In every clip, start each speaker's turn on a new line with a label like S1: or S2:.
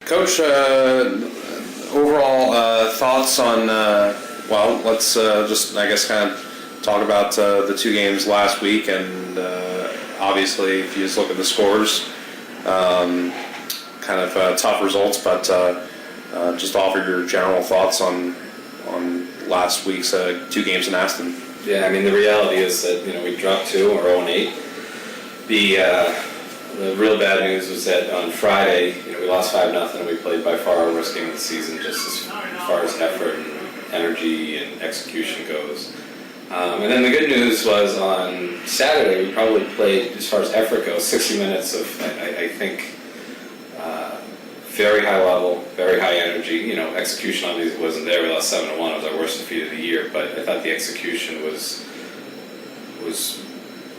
S1: Coach, overall thoughts on, let's just, I guess, kind of talk about the two games last week, and obviously, if you just look at the scores, kind of tough results, but just offer your general thoughts on last week's two games in Aston.
S2: Yeah, I mean, the reality is that, we dropped 2 or 0-8. The real bad news was that on Friday, we lost 5-0, and we played by far our worst game of the season, just as far as effort and energy and execution goes. And then the good news was on Saturday, we probably played, as far as effort goes, 60 minutes of, I think, very high level, very high energy. Execution obviously wasn't there. We lost 7-1. It was our worst defeat of the year, but I thought the execution was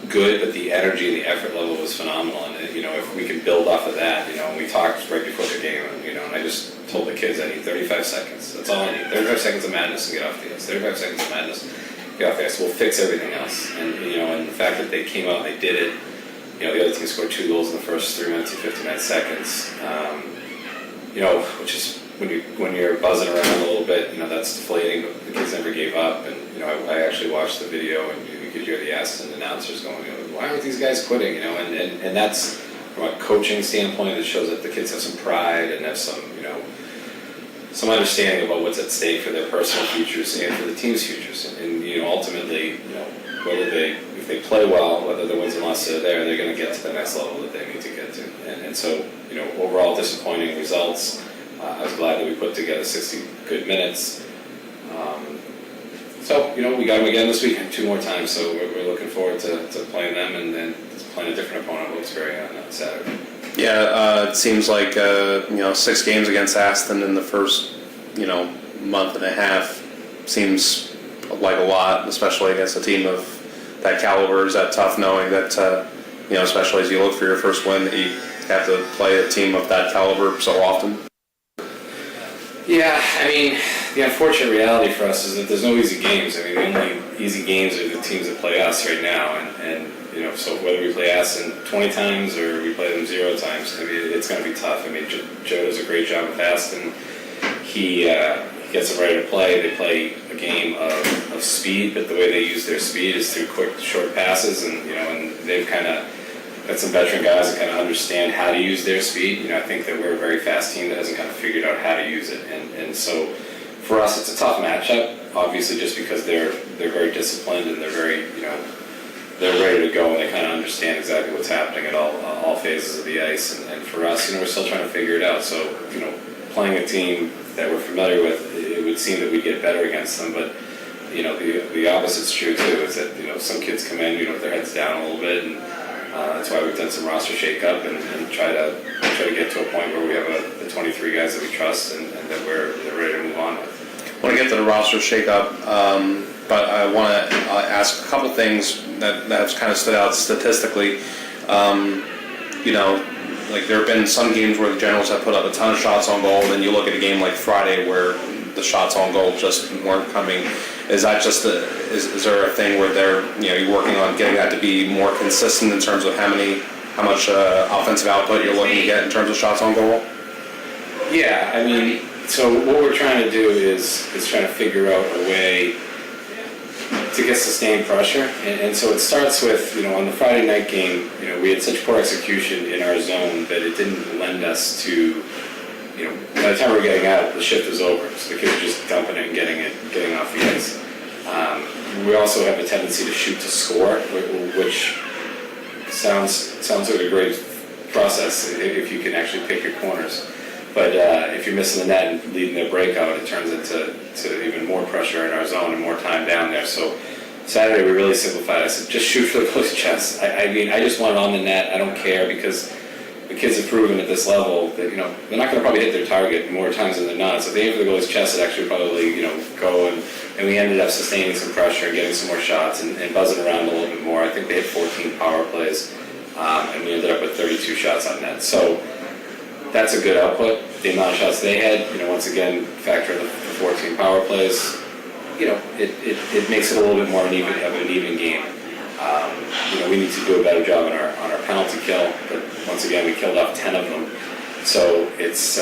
S2: good, but the energy and the effort level was phenomenal. And if we can build off of that, we talked right before the game, and I just told the kids I need 35 seconds. That's all I need. 35 seconds of madness and get off the ice. 35 seconds of madness, get off the ice. We'll fix everything else. And and the fact that they came out and they did it. The other team scored 2 goals in the first 3 minutes and 59 seconds. Which is when you're buzzing around a little bit, that's deflating. But the kids never gave up, and I actually watched the video, and you could hear the Aston announcers going, "Why aren't these guys quitting?" And that's from a coaching standpoint. It shows that the kids have some pride and have some some understanding about what's at stake for their personal futures and for the team's futures. And ultimately, whether if they play well, whether the wins and losses are there, they're going to get to the next level that they need to get to. And so, overall disappointing results. I was glad that we put together 60 good minutes. So, we got them again this week 2 more times, so we're looking forward to playing them and then playing a different opponent, Wilkes-Barre, on Saturday.
S1: Yeah, it seems like 6 games against Aston in the first month and a half seems like a lot, especially against a team of that caliber. Is that tough, knowing that especially as you look for your first win, that you have to play a team of that caliber so often?
S2: Yeah, I mean, the unfortunate reality for us is that there's no easy games. I mean, the only easy games are the teams that play us right now, and so whether we play Aston 20 times or we play them 0 times, I mean, it's going to be tough. I mean, Joe does a great job with Aston. He gets them ready to play. They play a game of speed, but the way they use their speed is through quick, short passes, and they've kind of got some veteran guys that kind of understand how to use their speed. I think that we're a very fast team that hasn't kind of figured out how to use it, and so for us, it's a tough matchup. Obviously, just because they're very disciplined and they're very they're ready to go, and they kind of understand exactly what's happening at all phases of the ice. And for us, we're still trying to figure it out. So, playing a team that we're familiar with, it would seem that we'd get better against them. But, the opposite's true too. Is that some kids come in, with their heads down a little bit, and that's why we've done some roster shake-up and try to get to a point where we have the 23 guys that we trust and that they're ready to move on with.
S1: I want to get to the roster shake-up, but I want to ask a couple things that have kind of stood out statistically. Like there have been some games where the Generals have put up a ton of shots on goal, and then you look at a game like Friday where the shots on goal just weren't coming. Is that just is there a thing where you're working on getting that to be more consistent in terms of how much offensive output you're looking to get in terms of shots on goal?
S2: Yeah, I mean, so what we're trying to do is trying to figure out a way to get sustained pressure, and so it starts with, on the Friday night game, we had such poor execution in our zone that it didn't lend us to, by the time we were getting out, the shift was over, so the kids were just dumping it and getting off the ice. We also have a tendency to shoot to score, which sounds like a great process if you can actually pick your corners. But if you're missing the net and leading their breakout, it turns into even more pressure in our zone and more time down there. So Saturday we really simplified. I said, just shoot for the goalie's chest. I mean, I just want it on the net. I don't care, because the kids have proven at this level that they're not going to probably hit their target more times than they're not. So if they aim for the goalie's chest, it actually probably go, and we ended up sustaining some pressure and getting some more shots and buzzing around a little bit more. I think they had 14 power plays, and we ended up with 32 shots on net. So that's a good output. The amount of shots they had, once again, factor in the 14 power plays, it makes it a little bit more of an even game. We need to do a better job on our penalty kill, but once again, we killed off 10 of them. So it's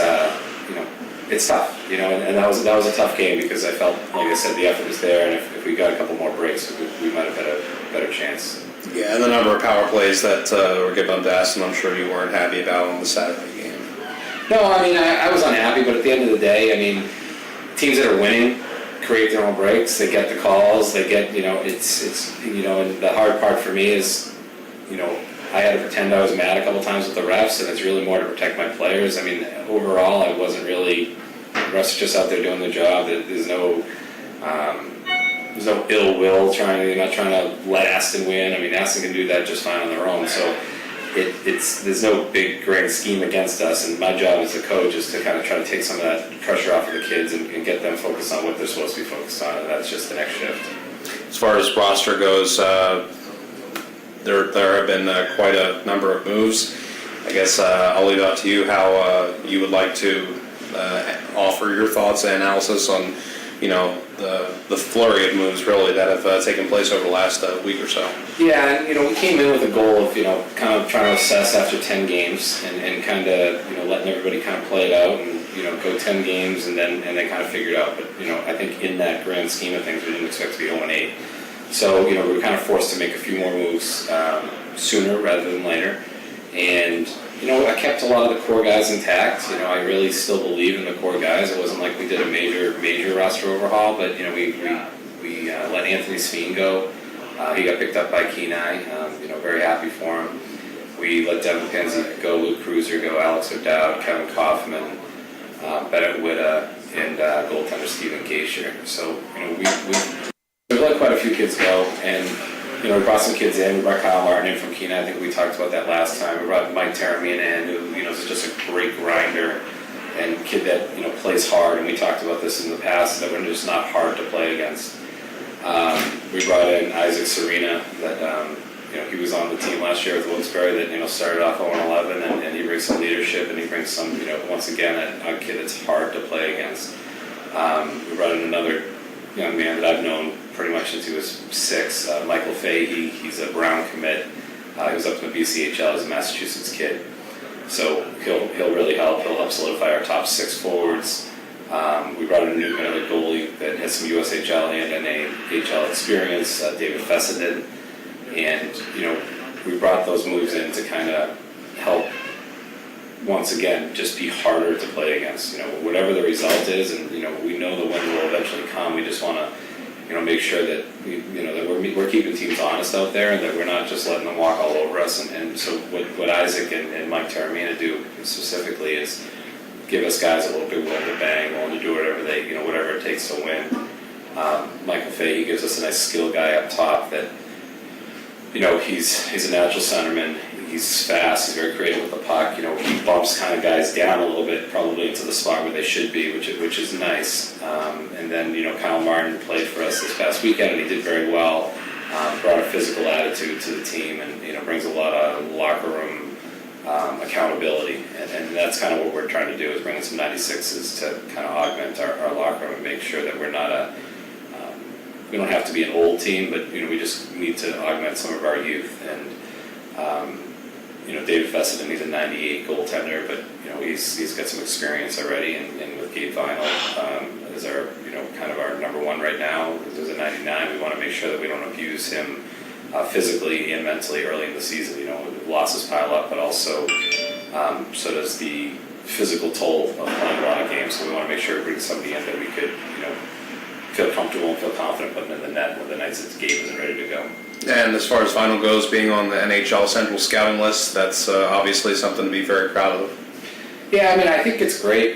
S2: it's tough, and that was a tough game because I felt, like I said, the effort was there, and if we got a couple more breaks, we might have had a better chance.
S1: Yeah, and the number of power plays that were given to Aston, I'm sure you weren't happy about on the Saturday game.
S2: No, I mean, I was unhappy, but at the end of the day, I mean, teams that are winning create their own breaks. They get the calls. They get, it's and the hard part for me is, I had to pretend I was mad a couple times with the refs, and it's really more to protect my players. I mean, overall, I wasn't really. The refs are just out there doing their job. There's no ill will they're not trying to let Aston win. I mean, Aston can do that just fine on their own. So there's no big grand scheme against us. And my job as a coach is to kind of try to take some of that pressure off of the kids and get them focused on what they're supposed to be focused on. And that's just the next shift.
S1: As far as roster goes, there have been quite a number of moves. I guess I'll leave it up to you how you would like to offer your thoughts and analysis on, the flurry of moves really that have taken place over the last week or so.
S2: Yeah, and we came in with a goal of kind of trying to assess after 10 games and kind of letting everybody kind of play it out and go 10 games and then kind of figure it out. But I think in that grand scheme of things, we didn't expect to be 0-8. So we were kind of forced to make a few more moves sooner rather than later. And I kept a lot of the core guys intact. I really still believe in the core guys. It wasn't like we did a major roster overhaul, but we let Anthony Sveen go. He got picked up by Kenai. Very happy for him. We let Devin Penzie go, Luke Cruiser go, Alex O'Dowd, Kevin Kaufman, Bennett Witta, and goaltender Stephen Gaisher. So we let quite a few kids go, and we brought some kids in. We brought Kyle Martin in from Kenai. I think we talked about that last time. We brought Mike Taramina in, who is just a great grinder and kid that plays hard. And we talked about this in the past, that we're just not hard to play against. We brought in Isaac Serena, that he was on the team last year with Wilkes-Barre, that started off 0-11, and he brings some leadership, and he brings some once again a kid that's hard to play against. We brought in another young man that I've known pretty much since he was 6, Michael Fahey. He's a Brown commit. He was up in the BCHL as a Massachusetts kid. So he'll really help. He'll help solidify our top 6 forwards. We brought in another goalie that has some USHL and NHL experience, David Fessenden. And, we brought those moves in to kind of help, once again, just be harder to play against. Whatever the result is, and, we know the win will eventually come. We just want to make sure that that we're keeping teams honest out there, and that we're not just letting them walk all over us. And so what Isaac and Mike Taramina do specifically is give us guys a little bit willing to bang, willing to do whatever whatever it takes to win. Michael Fahey gives us a nice skill guy up top that he's a natural centerman. He's fast. He's very creative with the puck. He bumps kind of guys down a little bit, probably into the spot where they should be, which is nice. And then Kyle Martin played for us this past weekend, and he did very well. Brought a physical attitude to the team, and brings a lot of locker room accountability. And that's kind of what we're trying to do, is bring in some 96s to kind of augment our locker room and make sure that we're not we don't have to be an old team, but we just need to augment some of our youth. And David Fessenden, he's a 98 goaltender, but he's got some experience already, and with Gabe Vinyl is our kind of our number 1 right now. There's a 99. We want to make sure that we don't abuse him physically and mentally early in the season. Losses pile up, but also so does the physical toll of playing a lot of games. So we want to make sure we bring somebody in that we could feel comfortable and feel confident putting in the net when the nights that Gabe isn't ready to go.
S1: And as far as Vinyl goes, being on the NHL Central Scouting List, that's obviously something to be very proud of.
S2: Yeah, I mean, I think it's great.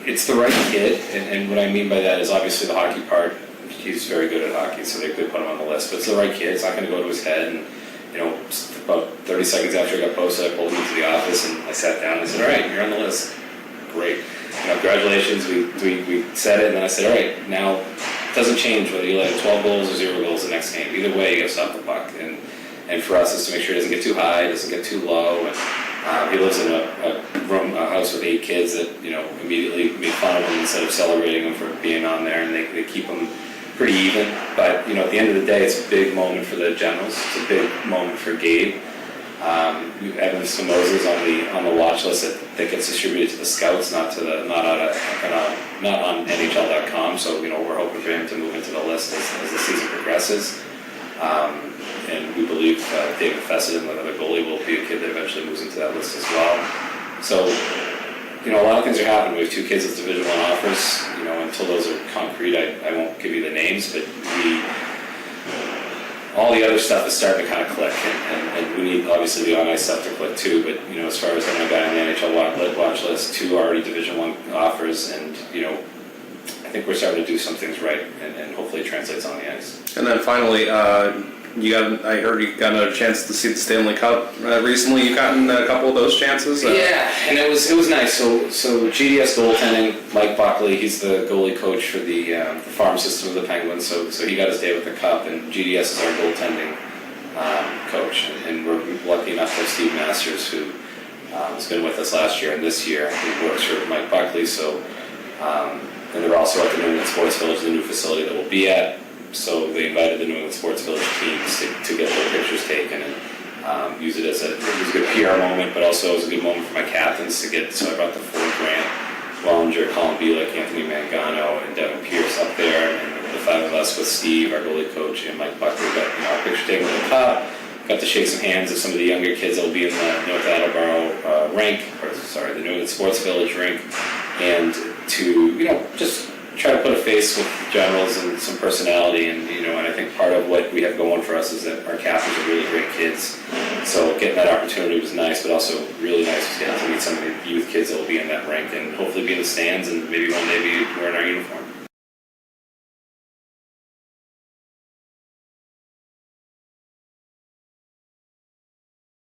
S2: It's the right kid, and what I mean by that is obviously the hockey part. He's very good at hockey, so they could put him on the list. But it's the right kid. It's not going to go to his head. And about 30 seconds after I got posted, I pulled him into the office and I sat down and I said, "All right, you're on the list. Great. Congratulations." We said it, and then I said, "All right, now it doesn't change whether you let 12 goals or 0 goals the next game. Either way, you got to stop the puck." And for us, is to make sure it doesn't get too high, it doesn't get too low. And he lives in a house with 8 kids that immediately make fun of him instead of celebrating him for being on there, and they keep him pretty even. But at the end of the day, it's a big moment for the Generals. It's a big moment for Gabe. Evan Samoza's on the watch list that gets distributed to the scouts, not on NHL.com. So we're hoping for him to move into the list as the season progresses. And we believe David Fessenden, another goalie, will be a kid that eventually moves into that list as well. So a lot of things are happening. We have 2 kids with Division I offers. Until those are concrete, I won't give you the names, but all the other stuff is starting to kind of click, and we need obviously the on-ice stuff to click too. But as far as having a guy on the NHL watch list, 2 already Division I offers, and I think we're starting to do some things right, and hopefully it translates on the ice.
S1: And then finally, I heard you got another chance to see the Stanley Cup recently. You've gotten a couple of those chances.
S2: Yeah, and it was nice. So GDS goaltending, Mike Buckley, he's the goalie coach for the farm system of the Penguins. So he got his day with the Cup, and GDS is our goaltending coach. And we're lucky enough to have Steve Masters, who has been with us last year and this year. He works for Mike Buckley. So and they're also at the New England Sports Village, the new facility that we'll be at. So they invited the New England Sports Village teams to get their pictures taken and use it as a good PR moment, but also as a good moment for my captains to get. So I brought the 4 Grant, Wellinger, Colin Bielek, Anthony Mangano, and Devin Pierce up there, and the 5 of us with Steve, our goalie coach, and Mike Buckley got our picture taken with the Cup. Got to shake some hands with some of the younger kids that will be in the North Attleboro the New England Sports Village rink, and to just try to put a face with generals and some personality, and I think part of what we have going for us is that our captains are really great kids. So getting that opportunity was nice, but also really nice to meet some of the youth kids that will be in that rink and hopefully be in the stands and maybe one day be wearing our uniform.